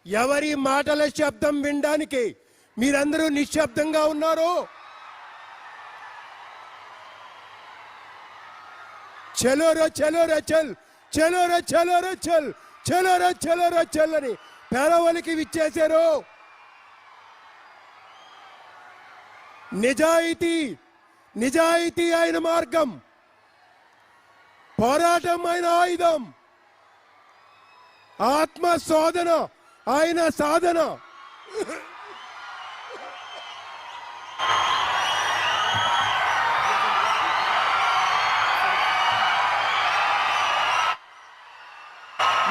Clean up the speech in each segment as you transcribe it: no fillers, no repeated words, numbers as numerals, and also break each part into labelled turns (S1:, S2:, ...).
S1: ఎవరి మాటల శబ్దం వినడానికి మీరందరూ నిశ్శబ్దంగా ఉన్నారు? చలో రా చలో రా చల్, చలో రా చలో రా చల్, చలో రా చలో రా చల్ అని పేదవాళ్ళకి విచ్చేశారు. నిజాయితీ ఆయన మార్గం, పోరాటం ఆయన ఆయుధం, ఆత్మ శోధన ఆయన సాధన.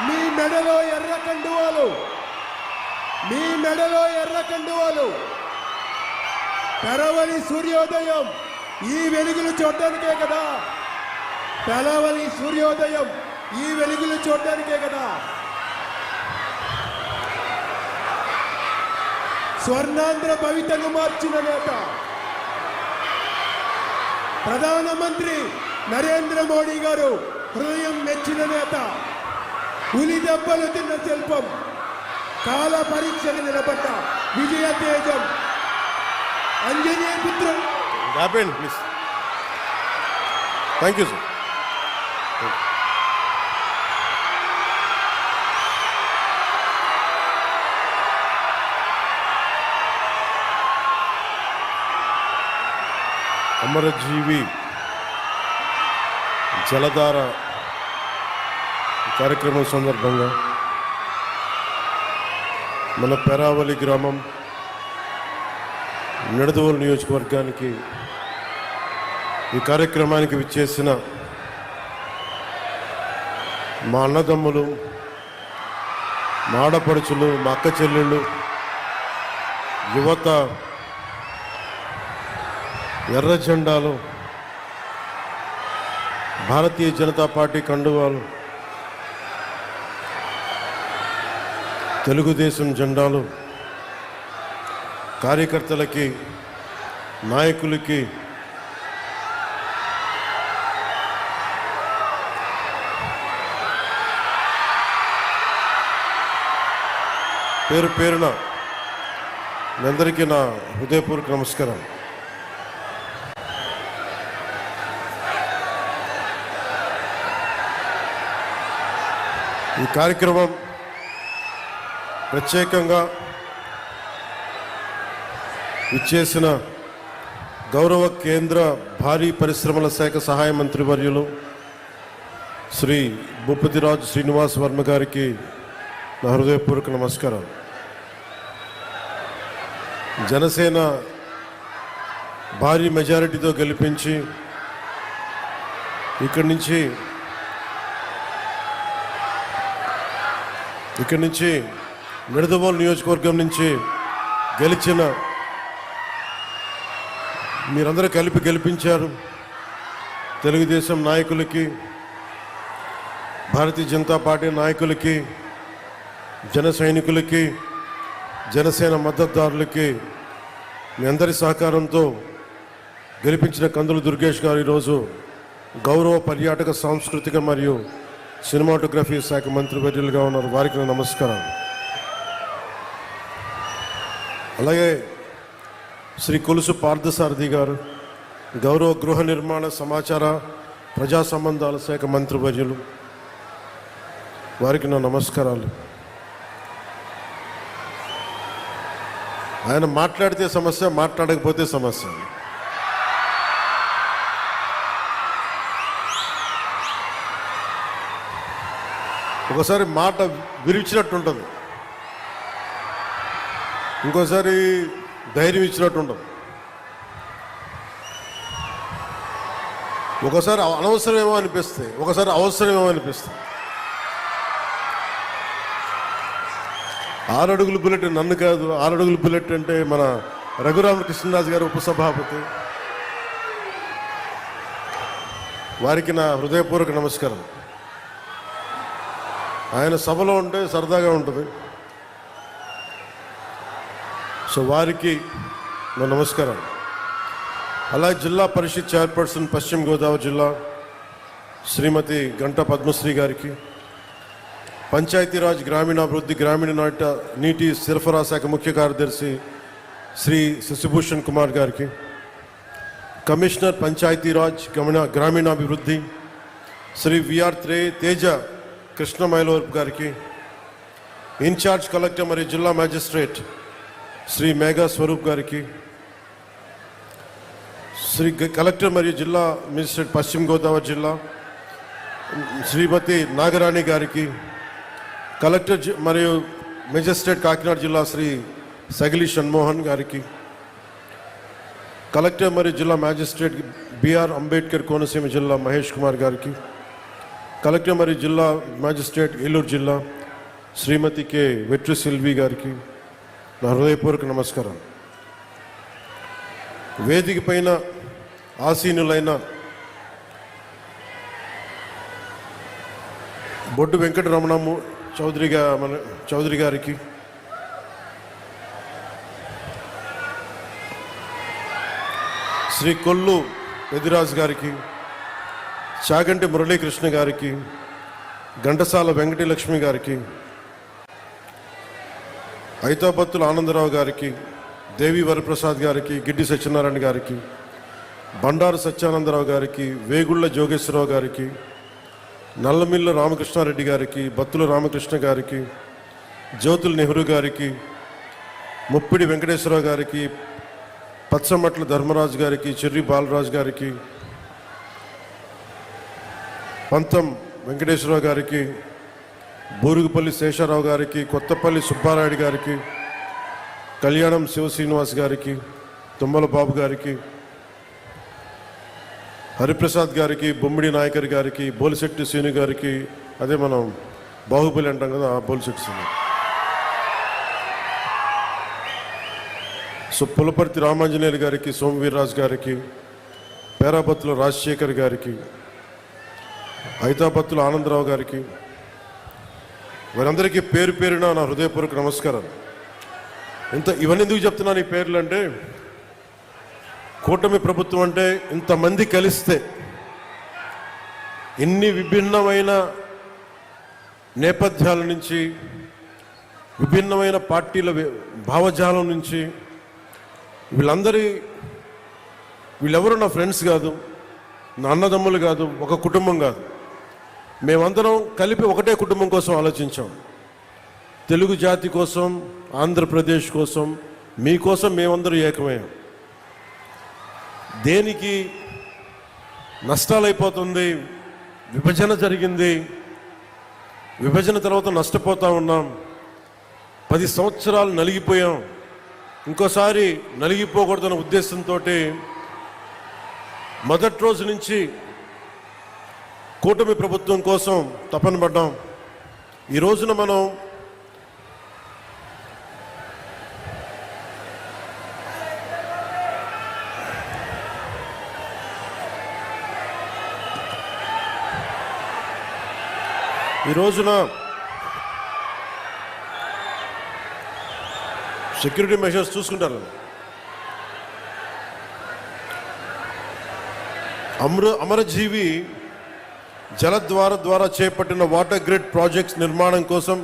S1: మీ మెడలో ఎర్ర కండువాలు, పెరవలి సూర్యోదయం ఈ వెలుగులు చూడడానికే కదా. పెరవలి సూర్యోదయం ఈ వెలుగులు చూడడానికే కదా. స్వర్ణాంధ్ర భవితను మార్చిన నేత ప్రధానమంత్రి నరేంద్ర మోడీ గారు హృదయం మెచ్చిన నేత, పులి దెబ్బలు తిన్న శిల్పం, కాల పరీక్షకు నిలబడ్డ విజయ తేజం, అంజనీ పుత్రుడు.
S2: Thank you sir. అమరజీవి జలధార కార్యక్రమం సందర్భంగా మన పెరావలి గ్రామం నిడదవోలు నియోజకవర్గానికి ఈ కార్యక్రమానికి విచ్చేసిన మా అన్నదమ్ములు, మా ఆడపడుచులు, మా అక్క చెల్లెళ్ళు, యువత, ఎర్ర జెండాలు, భారతీయ జనతా పార్టీ కండువాలు, తెలుగుదేశం జెండాలు, కార్యకర్తలకి, నాయకులకి, పేరు పేరున మీ అందరికీ నా హృదయపూర్వక నమస్కారం. ఈ కార్యక్రమం ప్రత్యేకంగా ఇచ్చేసిన గౌరవ కేంద్ర భారీ పరిశ్రమల శాఖ సహాయ మంత్రి వర్యులు శ్రీ భూపతిరాజు శ్రీనివాస్ వర్మ గారికి నా హృదయపూర్వక నమస్కారం. జనసేన భారీ మెజారిటీతో గెలిపించి ఇక్కడి నుంచి నిడదవోలు నియోజకవర్గం నుంచి గెలిచిన మీరందరూ కలిపి గెలిపించారు. తెలుగుదేశం నాయకులకి, భారతీయ జనతా పార్టీ నాయకులకి, జన సైనికులకి, జనసేన మద్దతుదారులకి మీ అందరి సహకారంతో గెలిపించిన కందులు దుర్గేష్ గారు ఈరోజు గౌరవ పర్యాటక, సాంస్కృతిక మరియు సినిమాటోగ్రఫీ శాఖ మంత్రి వర్యులుగా ఉన్నారు. వారికి నా నమస్కారం. అలాగే శ్రీ కొలుసు పార్థసారథి గారు గౌరవ గృహ నిర్మాణ, సమాచార, ప్రజా సంబంధాల శాఖ మంత్రి వర్యులు, వారికి నా నమస్కారాలు. ఆయన మాట్లాడితే సమస్య, మాట్లాడకపోతే సమస్య. ఒకసారి మాట విరిచినట్టు ఉంటుంది, ఇంకోసారి ధైర్యం ఇచ్చినట్టు ఉంటుంది, ఒకసారి అనవసరమేమో అనిపిస్తాయి, ఒకసారి అవసరమేమో అనిపిస్తాయి. 6 అడుగుల బుల్లెట్ నన్ను కాదు, 6 అడుగుల బుల్లెట్ అంటే మన రఘురామకృష్ణరాజు గారు ఉపసభాపతి, వారికి నా హృదయపూర్వక నమస్కారం. ఆయన సభలో ఉంటే సరదాగా ఉంటుంది, సో వారికి నా నమస్కారం. అలాగే జిల్లా పరిషత్ చైర్పర్సన్ పశ్చిమ గోదావరి జిల్లా శ్రీమతి గంటా పద్మశ్రీ గారికి, పంచాయతీరాజ్ గ్రామీణాభివృద్ధి గ్రామీణ నీటి సరఫరా శాఖ ముఖ్య కార్యదర్శి శ్రీ శశిభూషణ్ కుమార్ గారికి, కమిషనర్ పంచాయతీరాజ్ గ్రామీణాభివృద్ధి శ్రీ విఆర్ తేజ కృష్ణమైలవరపు గారికి, ఇన్ఛార్జ్ కలెక్టర్ మరియు జిల్లా మ్యాజిస్ట్రేట్ శ్రీ మేఘా స్వరూప్ గారికి, శ్రీ కలెక్టర్ మరియు జిల్లా మేజిస్ట్రేట్ పశ్చిమ గోదావరి జిల్లా శ్రీమతి నాగరాణి గారికి, కలెక్టర్ మరియు మేజిస్ట్రేట్ కాకినాడ జిల్లా శ్రీ సగిలి షణ్మోహన్ గారికి, కలెక్టర్ మరియు జిల్లా మ్యాజిస్ట్రేట్ బిఆర్ అంబేద్కర్ కోనసీమ జిల్లా మహేష్ కుమార్ గారికి, కలెక్టర్ మరియు జిల్లా మ్యాజిస్ట్రేట్ ఏలూరు జిల్లా శ్రీమతి కె వెట్రి సిల్వి గారికి నా హృదయపూర్వక నమస్కారం. వేదిక పైన ఆసీనులైన బొడ్డు వెంకటరమణము చౌదరి గారికి, శ్రీ కొల్లు పెదిరాజు గారికి, చాగంటి మురళీకృష్ణ గారికి, ఘంటసాల వెంకటలక్ష్మి గారికి, ఐతాబత్తుల ఆనందరావు గారికి, దేవి వరప్రసాద్ గారికి, గిడ్డి సత్యనారాయణ గారికి, బండారు సత్యానందరావు గారికి, వేగుళ్ల జోగేశ్వరరావు గారికి, నల్లమిల్ల రామకృష్ణారెడ్డి గారికి, బత్తుల రామకృష్ణ గారికి, జ్యోతుల నెహ్రూ గారికి, ముప్పిడి వెంకటేశ్వరరావు గారికి, పచ్చమట్ల ధర్మరాజు గారికి, చెర్రి బాలరాజు గారికి, పంతం వెంకటేశ్వరరావు గారికి, బూరుగుపల్లి శేషారావు గారికి, కొత్తపల్లి సుబ్బారాయుడు గారికి, కళ్యాణం శివ శ్రీనివాస్ గారికి, తుమ్మల బాబు గారికి, హరిప్రసాద్ గారికి, బొమ్మిడి నాయకర్ గారికి, బోలిశెట్టి శ్రీను గారికి, అదే మనం బాహుబలి అంటాం కదా ఆ బోలిశెట్టి శ్రీను, పులపర్తి రామాంజనేయులు గారికి, సోమవీర్రాజు గారికి, పేరాబత్తుల రాజశేఖర్ గారికి, ఐతాబత్తుల ఆనందరావు గారికి, వారందరికీ పేరు పేరున నా హృదయపూర్వక నమస్కారాలు. ఇవన్నీ ఎందుకు చెప్తున్నాను ఈ పేర్లు అంటే, కూటమి ప్రభుత్వం అంటే ఇంతమంది కలిస్తే ఇన్ని విభిన్నమైన నేపథ్యాల నుంచి, విభిన్నమైన పార్టీల భావజాలం నుంచి వీళ్ళెవరు నా ఫ్రెండ్స్ కాదు, నా అన్నదమ్ములు కాదు, ఒక కుటుంబం కాదు. మేమందరం కలిపి ఒకటే కుటుంబం కోసం ఆలోచించాం. తెలుగు జాతి కోసం, ఆంధ్రప్రదేశ్ కోసం, మీకోసం మేమందరూ ఏకమయ్యాం. దేనికి నష్టాలైపోతుంది, విభజన జరిగింది, విభజన తర్వాత నష్టపోతూ ఉన్నాం, 10 సంవత్సరాలు నలిగిపోయాం, ఇంకోసారి నలిగిపోకూడదన్న ఉద్దేశంతో మొదటి రోజు నుంచి కూటమి ప్రభుత్వం కోసం తపన పడ్డాం. ఈ రోజున మనం సెక్యూరిటీ మెషర్స్ చూసుకుంటారు. అమరజీవి జలద్వార ద్వారా చేపట్టిన వాటర్ గ్రిడ్ ప్రాజెక్ట్స్ నిర్మాణం కోసం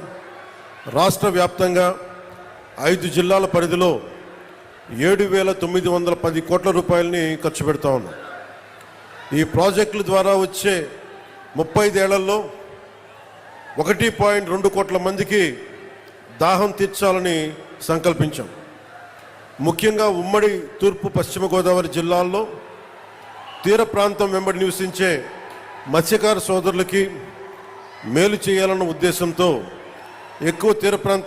S2: రాష్ట్ర వ్యాప్తంగా 5 జిల్లాల పరిధిలో 7,910 కోట్ల రూపాయలని ఖర్చు పెడతా ఉన్నాం. ఈ ప్రాజెక్టుల ద్వారా వచ్చే 35 ఏళ్లలో 1.2 కోట్ల మందికి దాహం తీర్చాలని సంకల్పించాం. ముఖ్యంగా ఉమ్మడి తూర్పు పశ్చిమ గోదావరి జిల్లాల్లో తీర ప్రాంతం వెంబడి నివసించే మత్స్యకార సోదరులకి మేలు చేయాలన్న ఉద్దేశంతో ఎక్కువ తీర ప్రాంత